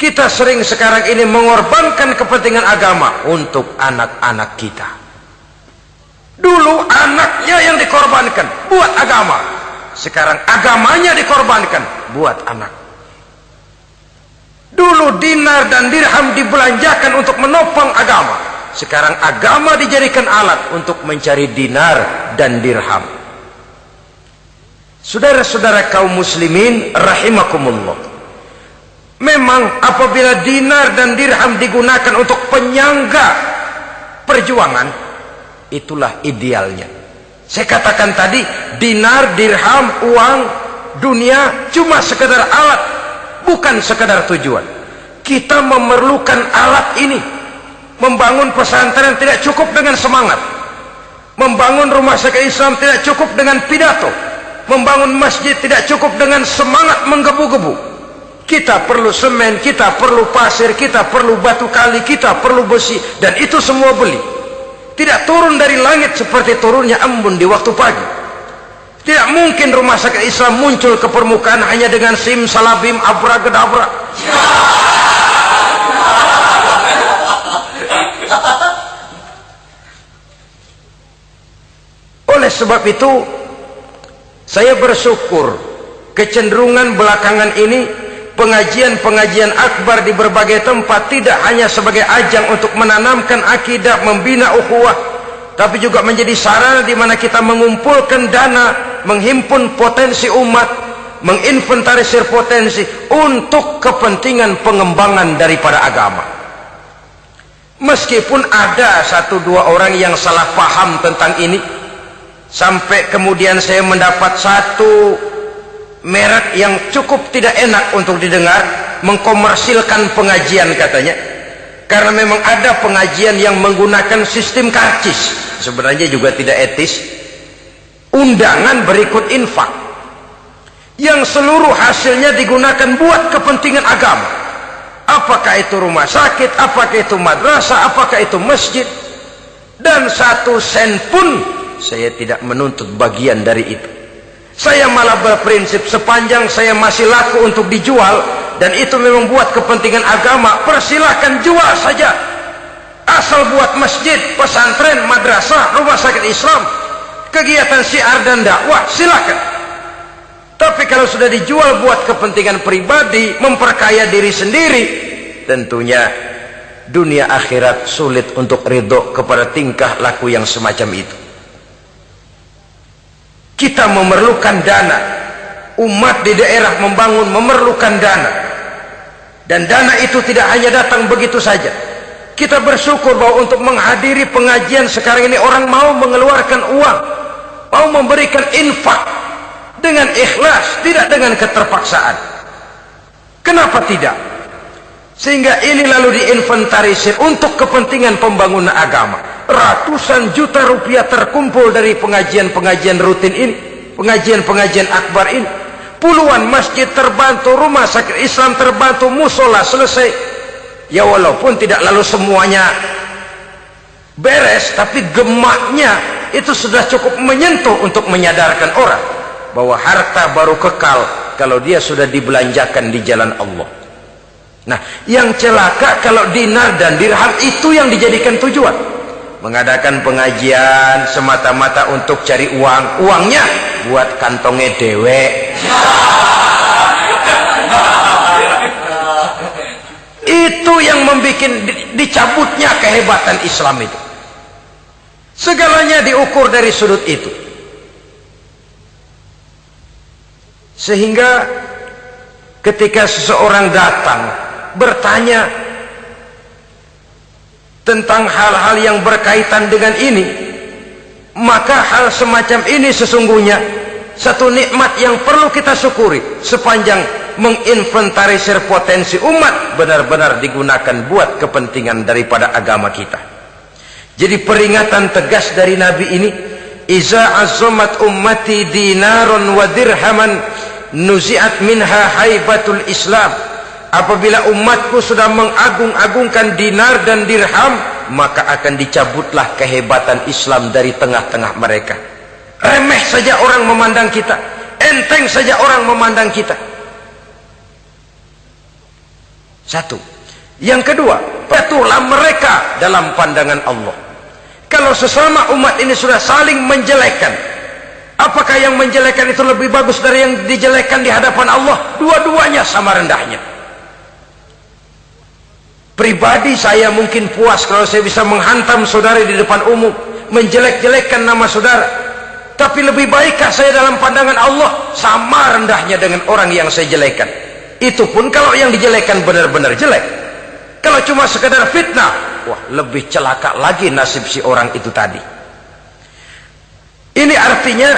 Kita sering sekarang ini mengorbankan kepentingan agama untuk anak-anak kita. Dulu anaknya yang dikorbankan buat agama, sekarang agamanya dikorbankan buat anak. Dulu dinar dan dirham dibelanjakan untuk menopang agama, sekarang agama dijadikan alat untuk mencari dinar dan dirham. Saudara-saudara kaum muslimin rahimakumullah, memang apabila dinar dan dirham digunakan untuk penyangga perjuangan, itulah idealnya. Saya katakan tadi, dinar, dirham, uang, dunia cuma sekedar alat, bukan sekedar tujuan. Kita memerlukan alat ini. Membangun pesantren tidak cukup dengan semangat, Membangun rumah sakit Islam tidak cukup dengan pidato. Membangun masjid tidak cukup dengan semangat menggebu-gebu. Kita perlu semen, kita perlu pasir, kita perlu batu kali, kita perlu besi, dan itu semua beli. Tidak turun dari langit seperti turunnya embun di waktu pagi. Tidak mungkin rumah sakit Islam muncul ke permukaan hanya dengan simsalabim abracadabra. Oleh sebab itu, saya bersyukur kecenderungan belakangan ini pengajian-pengajian akbar di berbagai tempat tidak hanya sebagai ajang untuk menanamkan akidah, membina ukhuwah, tapi juga menjadi sarana di mana kita mengumpulkan dana, menghimpun potensi umat, menginventarisir potensi untuk kepentingan pengembangan daripada agama. Meskipun ada satu dua orang yang salah paham tentang ini, sampai kemudian saya mendapat satu merek yang cukup tidak enak untuk didengar, mengkomersilkan pengajian katanya, karena memang ada pengajian yang menggunakan sistem karcis, sebenarnya juga tidak etis. Undangan berikut infak yang seluruh hasilnya digunakan buat kepentingan agama, apakah itu rumah sakit, apakah itu madrasah, apakah itu masjid, dan satu sen pun saya tidak menuntut bagian dari itu. Saya malah berprinsip sepanjang saya masih laku untuk dijual dan itu memang buat kepentingan agama, persilahkan jual saja, asal buat masjid, pesantren, madrasah, rumah sakit Islam, kegiatan syiar dan dakwah, silakan. Tapi kalau sudah dijual buat kepentingan pribadi, memperkaya diri sendiri, tentunya dunia akhirat sulit untuk ridho kepada tingkah laku yang semacam itu. Kita memerlukan dana, umat di daerah membangun memerlukan dana, dan dana itu tidak hanya datang begitu saja. Kita bersyukur bahwa untuk menghadiri pengajian sekarang ini orang mau mengeluarkan uang, mau memberikan infak dengan ikhlas, tidak dengan keterpaksaan. Kenapa tidak? Sehingga ini lalu diinventarisir untuk kepentingan pembangunan agama. Ratusan juta rupiah terkumpul dari pengajian-pengajian rutin ini, pengajian-pengajian akbar ini. Puluhan masjid terbantu, rumah sakit Islam terbantu, musola selesai. Ya walaupun tidak lalu semuanya beres, tapi gemaknya itu sudah cukup menyentuh untuk menyadarkan orang bahwa harta baru kekal kalau dia sudah dibelanjakan di jalan Allah. Nah, yang celaka kalau dinar dan dirham itu yang dijadikan tujuan. Mengadakan pengajian semata-mata untuk cari uang, uangnya buat kantongnya dewe. Itu yang membuat dicabutnya kehebatan Islam itu. Segalanya diukur dari sudut itu. Sehingga ketika seseorang datang bertanya tentang hal-hal yang berkaitan dengan ini, maka hal semacam ini sesungguhnya satu nikmat yang perlu kita syukuri sepanjang menginventarisir potensi umat benar-benar digunakan buat kepentingan daripada agama kita. Jadi peringatan tegas dari Nabi ini, iza azzamat ummati dinaron wa dirhaman nuzi'at minha haibatul Islam. Apabila umatku sudah mengagung-agungkan dinar dan dirham, maka akan dicabutlah kehebatan Islam dari tengah-tengah mereka. Remeh saja orang memandang kita, enteng saja orang memandang kita. Satu. Yang kedua, patuhlah mereka dalam pandangan Allah. Kalau sesama umat ini sudah saling menjelekkan, apakah yang menjelekkan itu lebih bagus dari yang dijelekkan di hadapan Allah? Dua-duanya sama rendahnya. Pribadi saya mungkin puas kalau saya bisa menghantam saudara di depan umum, menjelek-jelekkan nama saudara. Tapi lebih baikkah saya dalam pandangan Allah? Sama rendahnya dengan orang yang saya jelekkan. Itu pun kalau yang dijelekkan benar-benar jelek. Kalau cuma sekedar fitnah, wah lebih celaka lagi nasib si orang itu tadi. Ini artinya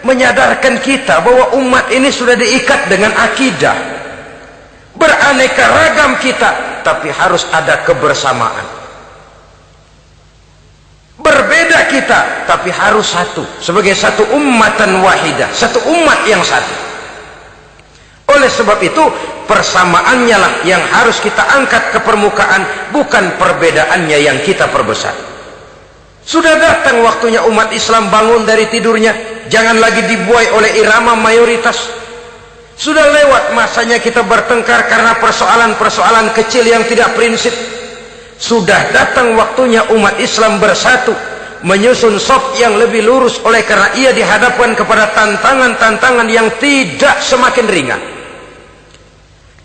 menyadarkan kita bahwa umat ini sudah diikat dengan akidah. Beraneka ragam kita, tapi harus ada kebersamaan. Berbeda kita, tapi harus satu, sebagai satu ummatan wahidah, satu umat yang satu. Oleh sebab itu, persamaannya lah yang harus kita angkat ke permukaan, bukan perbedaannya yang kita perbesar. Sudah datang waktunya umat Islam bangun dari tidurnya, jangan lagi dibuai oleh irama mayoritas. Sudah lewat masanya kita bertengkar karena persoalan-persoalan kecil yang tidak prinsip. Sudah datang waktunya umat Islam bersatu, menyusun saf yang lebih lurus, oleh karena ia dihadapkan kepada tantangan-tantangan yang tidak semakin ringan.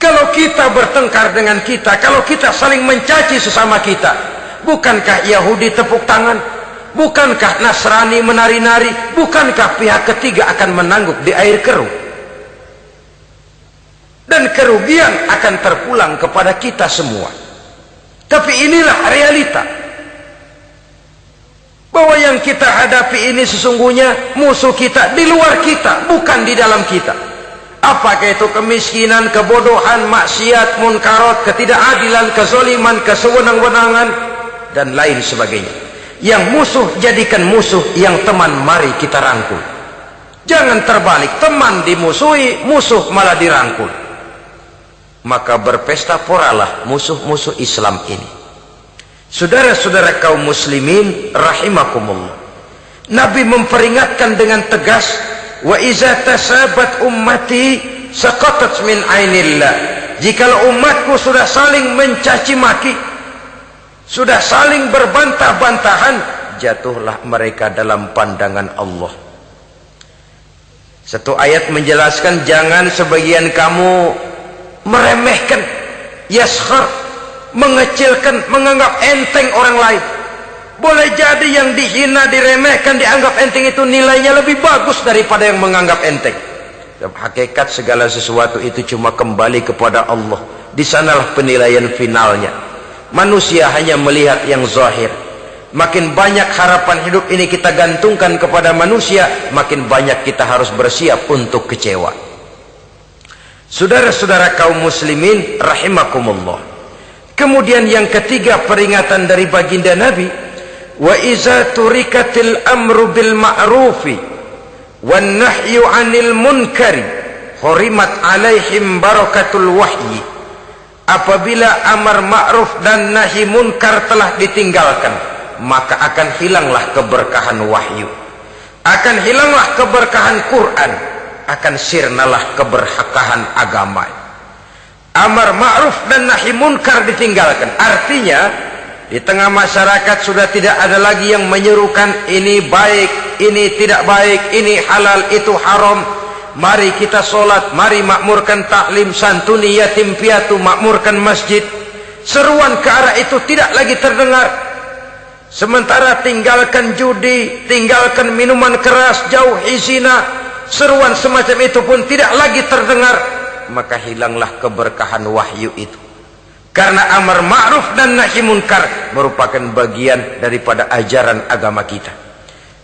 Kalau kita bertengkar dengan kita, kalau kita saling mencaci sesama kita, bukankah Yahudi tepuk tangan? Bukankah Nasrani menari-nari? Bukankah pihak ketiga akan menangguk di air keruh? Dan kerugian akan terpulang kepada kita semua. Tapi inilah realita, bahwa yang kita hadapi ini sesungguhnya musuh kita di luar kita, bukan di dalam kita. Apakah itu kemiskinan, kebodohan, maksiat, munkarat, ketidakadilan, kezaliman, kesewenang-wenangan, dan lain sebagainya. Yang musuh jadikan musuh, yang teman mari kita rangkul. Jangan terbalik, teman dimusuhi, musuh malah dirangkul. Maka berpesta poralah musuh-musuh Islam ini. Saudara-saudara kaum muslimin rahimakumullah, Nabi memperingatkan dengan tegas, wa iza tasabat ummati saqatat min ainillah. Jikalau umatku sudah saling mencaci maki, sudah saling berbantah-bantahan, jatuhlah mereka dalam pandangan Allah. Satu ayat menjelaskan, jangan sebagian kamu meremehkan, yaskhar, mengecilkan, menganggap enteng orang lain. Boleh jadi yang dihina, diremehkan, dianggap enteng itu nilainya lebih bagus daripada yang menganggap enteng. Dan hakikat segala sesuatu itu cuma kembali kepada Allah. Di sanalah penilaian finalnya. Manusia hanya melihat yang zahir. Makin banyak harapan hidup ini kita gantungkan kepada manusia, makin banyak kita harus bersiap untuk kecewa. Saudara-saudara kaum muslimin rahimakumullah. Kemudian yang ketiga peringatan dari baginda Nabi, wa iza turikatil amru bil ma'rufi wan nahyu 'anil munkari hurimat 'alaihim barakatul wahyi. Apabila amar ma'ruf dan nahi munkar telah ditinggalkan, maka akan hilanglah keberkahan wahyu, akan hilanglah keberkahan Quran, akan sirnalah keberkahan agama. Amar ma'ruf dan nahi munkar ditinggalkan, artinya di tengah masyarakat sudah tidak ada lagi yang menyerukan ini baik, ini tidak baik, ini halal, itu haram. Mari kita sholat, mari makmurkan taklim, santuni yatim piatu, makmurkan masjid. Seruan ke arah itu tidak lagi terdengar. Sementara tinggalkan judi, tinggalkan minuman keras, jauhi zina, seruan semacam itu pun tidak lagi terdengar. Maka hilanglah keberkahan wahyu itu. Karena amar ma'ruf dan nahi munkar merupakan bagian daripada ajaran agama kita.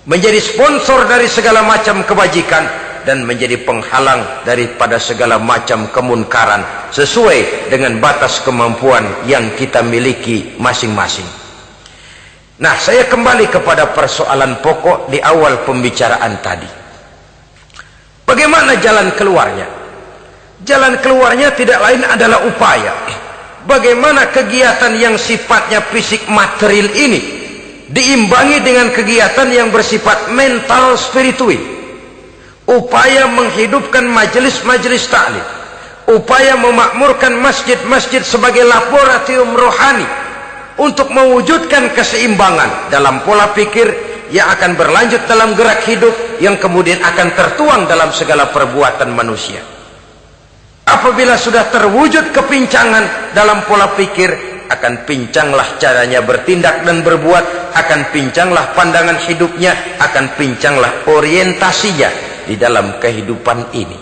Menjadi sponsor dari segala macam kebajikan dan menjadi penghalang daripada segala macam kemunkaran sesuai dengan batas kemampuan yang kita miliki masing-masing. Nah, saya kembali kepada persoalan pokok di awal pembicaraan tadi. Bagaimana jalan keluarnya? Jalan keluarnya tidak lain adalah upaya. Bagaimana kegiatan yang sifatnya fisik material ini diimbangi dengan kegiatan yang bersifat mental spiritual. Upaya menghidupkan majelis-majelis ta'lim, upaya memakmurkan masjid-masjid sebagai laboratorium rohani untuk mewujudkan keseimbangan dalam pola pikir yang akan berlanjut dalam gerak hidup yang kemudian akan tertuang dalam segala perbuatan manusia. Apabila sudah terwujud kepincangan dalam pola pikir, akan pincanglah caranya bertindak dan berbuat, akan pincanglah pandangan hidupnya, akan pincanglah orientasinya di dalam kehidupan ini.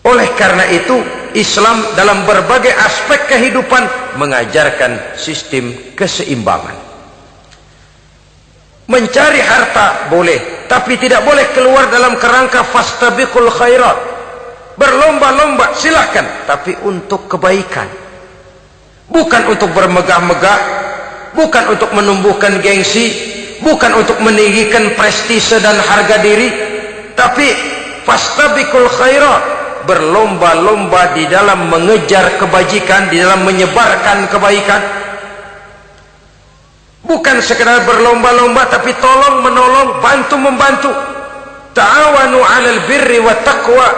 Oleh karena itu, Islam dalam berbagai aspek kehidupan mengajarkan sistem keseimbangan. Mencari harta boleh, tapi tidak boleh keluar dalam kerangka fastabiqul khairat. Berlomba-lomba silakan, tapi untuk kebaikan. Bukan untuk bermegah-megah, bukan untuk menumbuhkan gengsi, bukan untuk meninggikan prestise dan harga diri, tapi fastabiqul khairat, berlomba-lomba di dalam mengejar kebajikan, di dalam menyebarkan kebaikan. Bukan sekedar berlomba-lomba, tapi tolong menolong, bantu membantu. Ta'awanu 'alal birri wat taqwa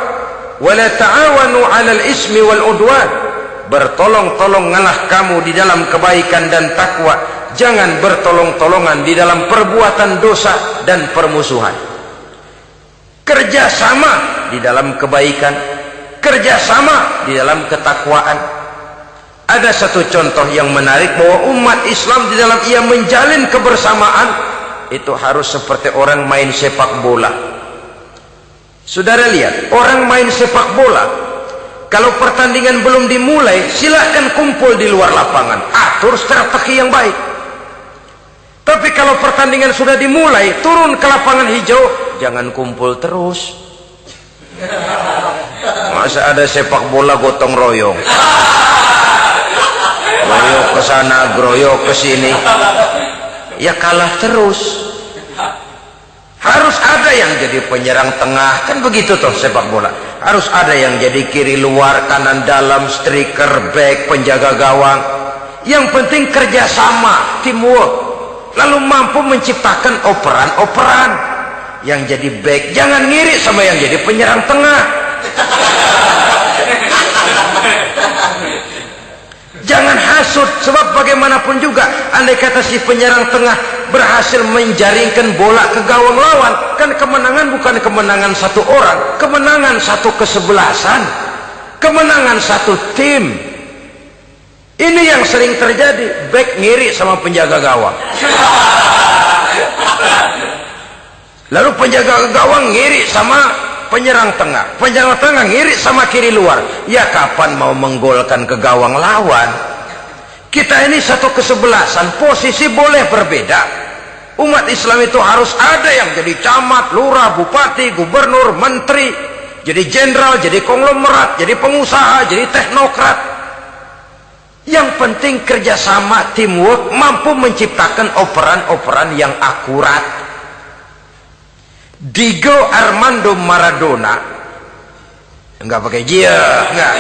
wa la ta'awanu 'alal ismi wal udwan. Bertolong-tolonganlah kamu di dalam kebaikan dan takwa, jangan bertolong-tolongan di dalam perbuatan dosa dan permusuhan. Kerjasama di dalam kebaikan, kerjasama di dalam ketakwaan. Ada satu contoh yang menarik bahwa umat Islam di dalam ia menjalin kebersamaan itu harus seperti orang main sepak bola. Saudara lihat, orang main sepak bola, kalau pertandingan belum dimulai, silahkan kumpul di luar lapangan, atur strategi yang baik. Tapi kalau pertandingan sudah dimulai, turun ke lapangan hijau, jangan kumpul terus. Masa ada sepak bola gotong royong, groyok ke sana, groyok ke sini, ya kalah terus. Harus ada yang jadi penyerang tengah, kan begitu toh sepak bola. Harus ada yang jadi kiri luar, kanan dalam, striker, back, penjaga gawang. Yang penting kerjasama, teamwork, lalu mampu menciptakan operan-operan. Yang jadi back jangan ngiri sama yang jadi penyerang tengah. Jangan hasut, sebab bagaimanapun juga andai kata si penyerang tengah berhasil menjaringkan bola ke gawang lawan, kan kemenangan bukan kemenangan satu orang, kemenangan satu kesebelasan, kemenangan satu tim. Ini yang sering terjadi, back ngiri sama penjaga gawang, lalu penjaga gawang ngiri sama penyerang tengah, penyerang tengah ngiri sama kiri luar. Ya kapan mau menggolkan ke gawang lawan? Kita ini satu kesebelasan, posisi boleh berbeda. Umat Islam itu harus ada yang jadi camat, lurah, bupati, gubernur, menteri, jadi jenderal, jadi konglomerat, jadi pengusaha, jadi teknokrat. Yang penting kerjasama, teamwork, mampu menciptakan operan-operan yang akurat. Diego Armando Maradona, enggak pakai dia, enggak.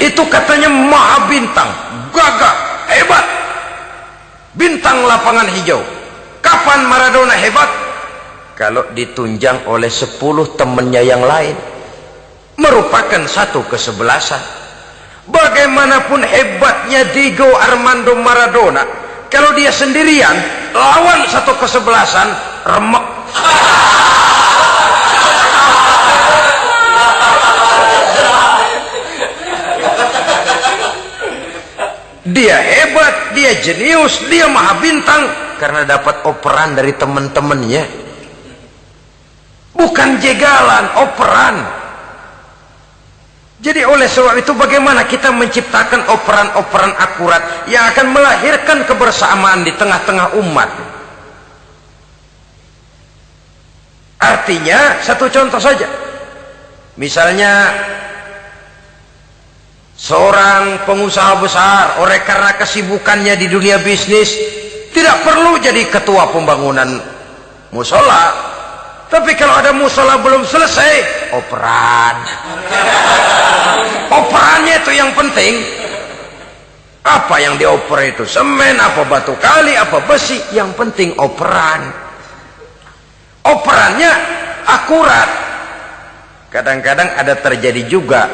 Itu katanya maha bintang, gagah, hebat, bintang lapangan hijau. Kapan Maradona hebat? Kalau ditunjang oleh 10 temannya yang lain, merupakan satu kesebelasan. Bagaimanapun hebatnya Diego Armando Maradona, kalau dia sendirian lawan satu kesebelasan, remek. Dia hebat, dia jenius, dia maha bintang karena dapat operan dari teman-temannya. Bukan jegalan, operan. Jadi oleh sebab itu bagaimana kita menciptakan operan-operan akurat yang akan melahirkan kebersamaan di tengah-tengah umat. Artinya satu contoh saja, misalnya seorang pengusaha besar, oleh karena kesibukannya di dunia bisnis, tidak perlu jadi ketua pembangunan musola, tapi kalau ada musola belum selesai, operan. Operannya itu yang penting. Apa yang dioper itu? Semen, apa batu kali, apa besi, yang penting operan. Operannya akurat. Kadang-kadang ada terjadi juga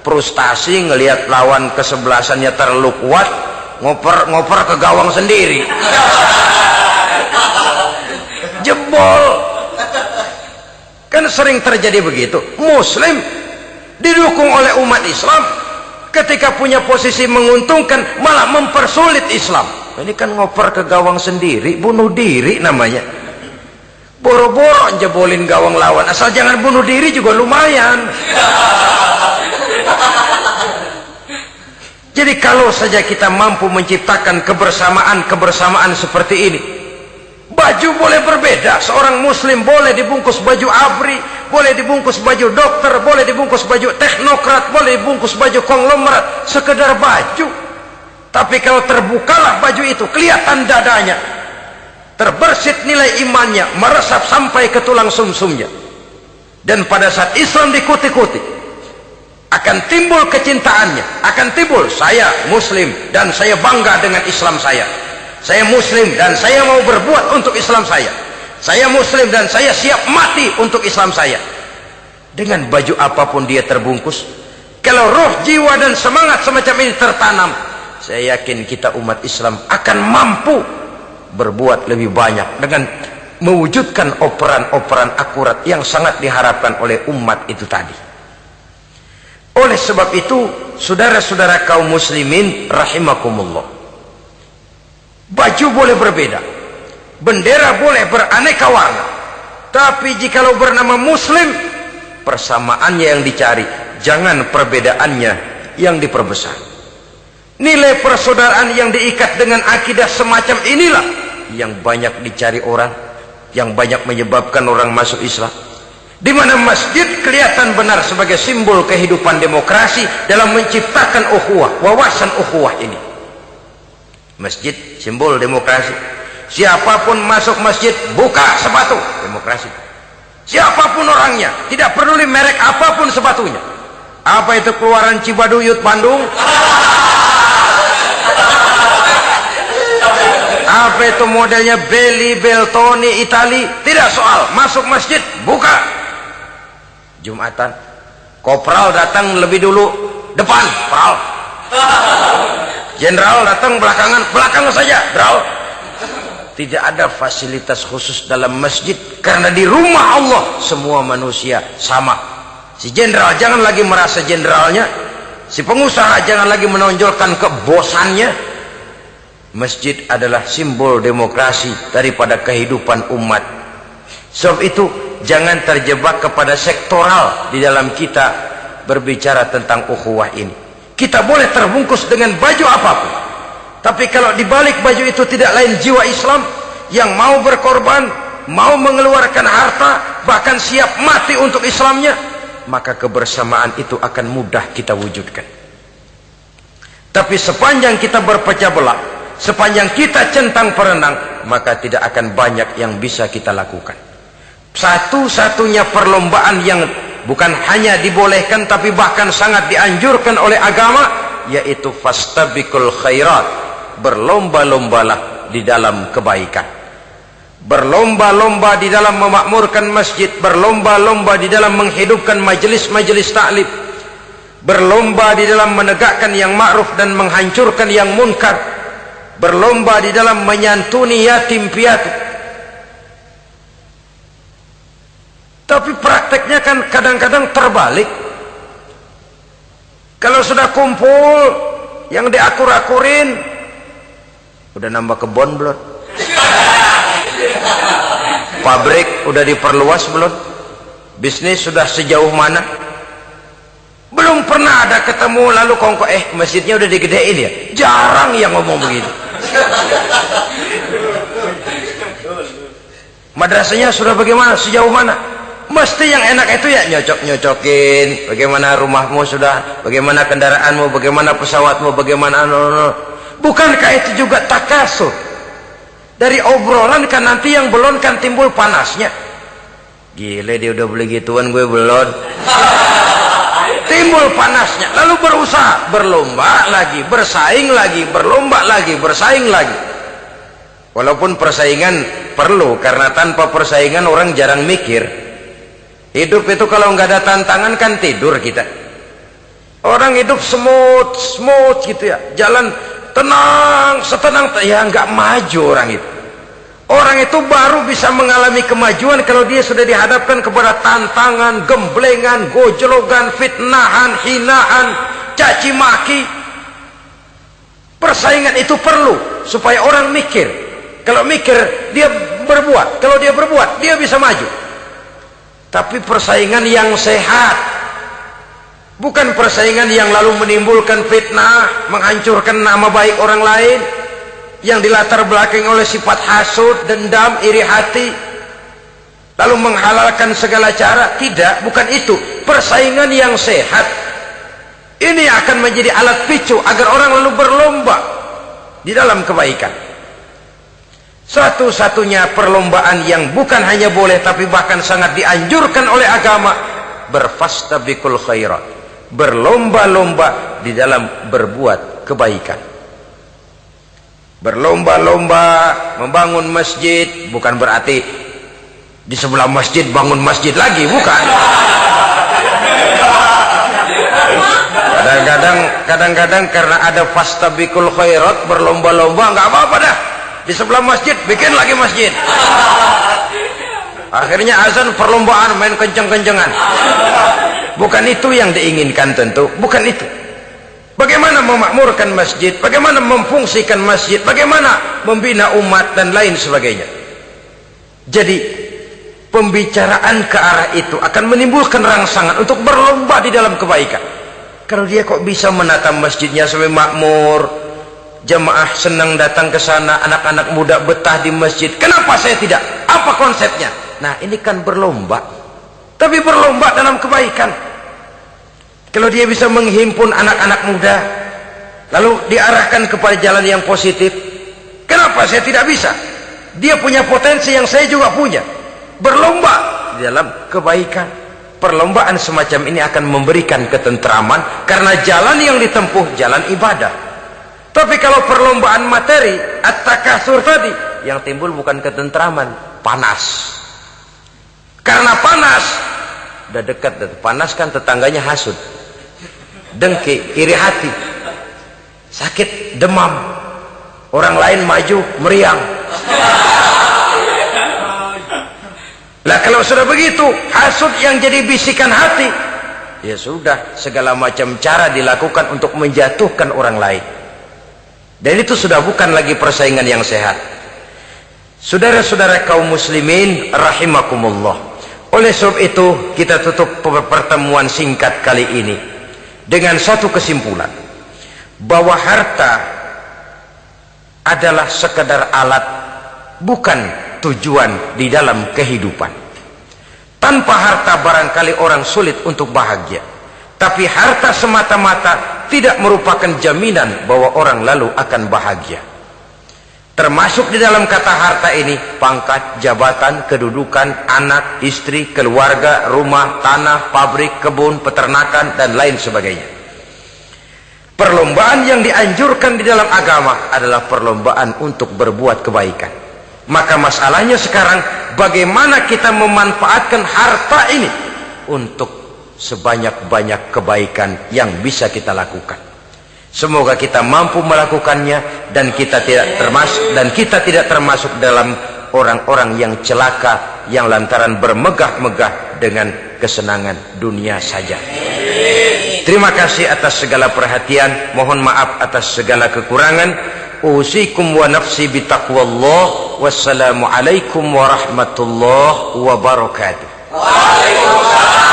frustasi ngelihat lawan kesebelasannya terlalu kuat, ngoper ke gawang sendiri, jebol. Kan sering terjadi begitu. Muslim didukung oleh umat Islam, ketika punya posisi menguntungkan malah mempersulit Islam. Ini kan ngoper ke gawang sendiri, bunuh diri namanya. Boro-boro jebolin gawang lawan, asal jangan bunuh diri juga lumayan. Jadi kalau saja kita mampu menciptakan kebersamaan seperti ini, baju boleh berbeda. Seorang muslim boleh dibungkus baju ABRI, boleh dibungkus baju dokter, boleh dibungkus baju teknokrat, boleh dibungkus baju konglomerat, sekedar baju. Tapi kalau terbukalah baju itu, kelihatan dadanya, terbersit nilai imannya, meresap sampai ke tulang sumsumnya. Dan pada saat Islam dikuti-kuti, akan timbul kecintaannya, akan timbul, saya muslim dan saya bangga dengan Islam saya muslim dan saya mau berbuat untuk Islam saya muslim dan saya siap mati untuk Islam saya. Dengan baju apapun dia terbungkus, kalau roh, jiwa dan semangat semacam ini tertanam, saya yakin kita umat Islam akan mampu berbuat lebih banyak dengan mewujudkan operan-operan akurat yang sangat diharapkan oleh umat itu tadi. Oleh sebab itu, saudara-saudara kaum muslimin rahimakumullah, baju boleh berbeda, bendera boleh beraneka warna, tapi jikalau bernama muslim, persamaannya yang dicari, jangan perbedaannya yang diperbesar. Nilai persaudaraan yang diikat dengan akidah semacam inilah yang banyak dicari orang, yang banyak menyebabkan orang masuk Islam. Di mana masjid kelihatan benar sebagai simbol kehidupan demokrasi dalam menciptakan ukhuwah, wawasan ukhuwah ini. Masjid simbol demokrasi. Siapapun masuk masjid buka sepatu, demokrasi. Siapapun orangnya, tidak peduli merek apapun sepatunya. Apa itu keluaran Cibaduyut Bandung? Apa itu modelnya Belli, Beltoni, Itali? Tidak soal, masuk masjid buka. Jumatan, kopral datang lebih dulu depan, pral. Jenderal datang belakang saja, bral. Tidak ada fasilitas khusus dalam masjid, karena di rumah Allah semua manusia sama. Si jenderal jangan lagi merasa jenderalnya, si pengusaha jangan lagi menonjolkan kebosannya. Masjid adalah simbol demokrasi daripada kehidupan umat. Sebab itu jangan terjebak kepada sektoral di dalam kita berbicara tentang ukhuwah ini. Kita boleh terbungkus dengan baju apapun, tapi kalau di balik baju itu tidak lain jiwa Islam yang mau berkorban, mau mengeluarkan harta, bahkan siap mati untuk Islamnya, maka kebersamaan itu akan mudah kita wujudkan. Tapi sepanjang kita berpecah belah, sepanjang kita centang perenang, maka tidak akan banyak yang bisa kita lakukan. Satu-satunya perlombaan yang bukan hanya dibolehkan tapi bahkan sangat dianjurkan oleh agama, yaitu fastabiqul khairat, berlomba-lombalah di dalam kebaikan, berlomba-lomba di dalam memakmurkan masjid, berlomba-lomba di dalam menghidupkan majelis-majelis taklim, berlomba di dalam menegakkan yang ma'ruf dan menghancurkan yang munkar, berlomba di dalam menyantuni yatim piatu. Tapi prakteknya kan kadang-kadang terbalik. Kalau sudah kumpul yang diakur-akurin, udah nambah kebon belum? Pabrik udah diperluas belum? Bisnis sudah sejauh mana? Belum pernah ada ketemu lalu kongko masjidnya udah digedein ya? Jarang yang ngomong begitu. Madrasahnya sudah bagaimana? Sejauh mana? Mesti yang enak itu ya nyocok-nyocokin. Bagaimana rumahmu sudah? Bagaimana kendaraanmu? Bagaimana pesawatmu? Bagaimana bukankah itu juga takasur? Dari obrolan kan nanti yang belum kan timbul panasnya. Gile dia udah beli gituan, gue belum. Timbul panasnya, lalu berusaha, berlomba lagi, bersaing lagi, berlomba lagi, bersaing lagi. Walaupun persaingan perlu, karena tanpa persaingan orang jarang mikir. Hidup itu kalau nggak ada tantangan kan tidur kita. Orang hidup smooth gitu ya, jalan tenang, setenang ya nggak maju orang itu. Orang itu baru bisa mengalami kemajuan kalau dia sudah dihadapkan kepada tantangan, gemblengan, gojlogan, fitnahan, hinaan, caci maki. Persaingan itu perlu supaya orang mikir. Kalau mikir dia berbuat, kalau dia berbuat dia bisa maju. Tapi persaingan yang sehat, bukan persaingan yang lalu menimbulkan fitnah, menghancurkan nama baik orang lain, yang dilatar belakangi oleh sifat hasud, dendam, iri hati, lalu menghalalkan segala cara. Tidak, bukan itu. Persaingan yang sehat ini akan menjadi alat picu agar orang lalu berlomba di dalam kebaikan. Satu-satunya perlombaan yang bukan hanya boleh tapi bahkan sangat dianjurkan oleh agama, berfastabiqul khairat, berlomba-lomba di dalam berbuat kebaikan. Berlomba-lomba membangun masjid bukan berarti di sebelah masjid bangun masjid lagi, bukan. Kadang-kadang karena ada fastabiqul khairat, berlomba-lomba, nggak apa-apa dah. Di sebelah masjid bikin lagi masjid. Akhirnya azan perlombaan main kenceng-kencengan. Bukan itu yang diinginkan tentu, bukan itu. Bagaimana memakmurkan masjid, bagaimana memfungsikan masjid, bagaimana membina umat dan lain sebagainya. Jadi pembicaraan ke arah itu akan menimbulkan rangsangan untuk berlomba di dalam kebaikan. Kalau dia kok bisa menata masjidnya sampai makmur, jamaah senang datang ke sana, anak-anak muda betah di masjid, kenapa saya tidak? Apa konsepnya? Nah, ini kan berlomba, tapi berlomba dalam kebaikan. Kalau dia bisa menghimpun anak-anak muda lalu diarahkan kepada jalan yang positif, kenapa saya tidak bisa? Dia punya potensi yang saya juga punya. Berlomba di dalam kebaikan. Perlombaan semacam ini akan memberikan ketentraman karena jalan yang ditempuh jalan ibadah. Tapi kalau perlombaan materi, at-takasur tadi, yang timbul bukan ketentraman, panas. Karena panas, udah dekat, panas kan tetangganya hasud, dengki, iri hati, sakit, demam, orang lain maju, meriang. Lah kalau sudah begitu, hasud yang jadi bisikan hati, ya sudah, segala macam cara dilakukan untuk menjatuhkan orang lain. Dan itu sudah bukan lagi persaingan yang sehat. Saudara-saudara kaum muslimin rahimakumullah. Oleh sebab itu kita tutup pertemuan singkat kali ini dengan satu kesimpulan, bahwa harta adalah sekedar alat, bukan tujuan di dalam kehidupan. Tanpa harta barangkali orang sulit untuk bahagia, tapi harta semata-mata tidak merupakan jaminan bahwa orang lalu akan bahagia. Termasuk di dalam kata harta ini pangkat, jabatan, kedudukan, anak, istri, keluarga, rumah, tanah, pabrik, kebun, peternakan, dan lain sebagainya. Perlombaan yang dianjurkan di dalam agama adalah perlombaan untuk berbuat kebaikan. Maka masalahnya sekarang, bagaimana kita memanfaatkan harta ini untuk sebanyak-banyak kebaikan yang bisa kita lakukan. Semoga kita mampu melakukannya dan kita tidak termasuk dalam orang-orang yang celaka yang lantaran bermegah-megah dengan kesenangan dunia saja. Terima kasih atas segala perhatian, mohon maaf atas segala kekurangan. Usikum wa nafsi bitaqwallah. Wassalamualaikum warahmatullahi wabarakatuh. Waalaikumsalam.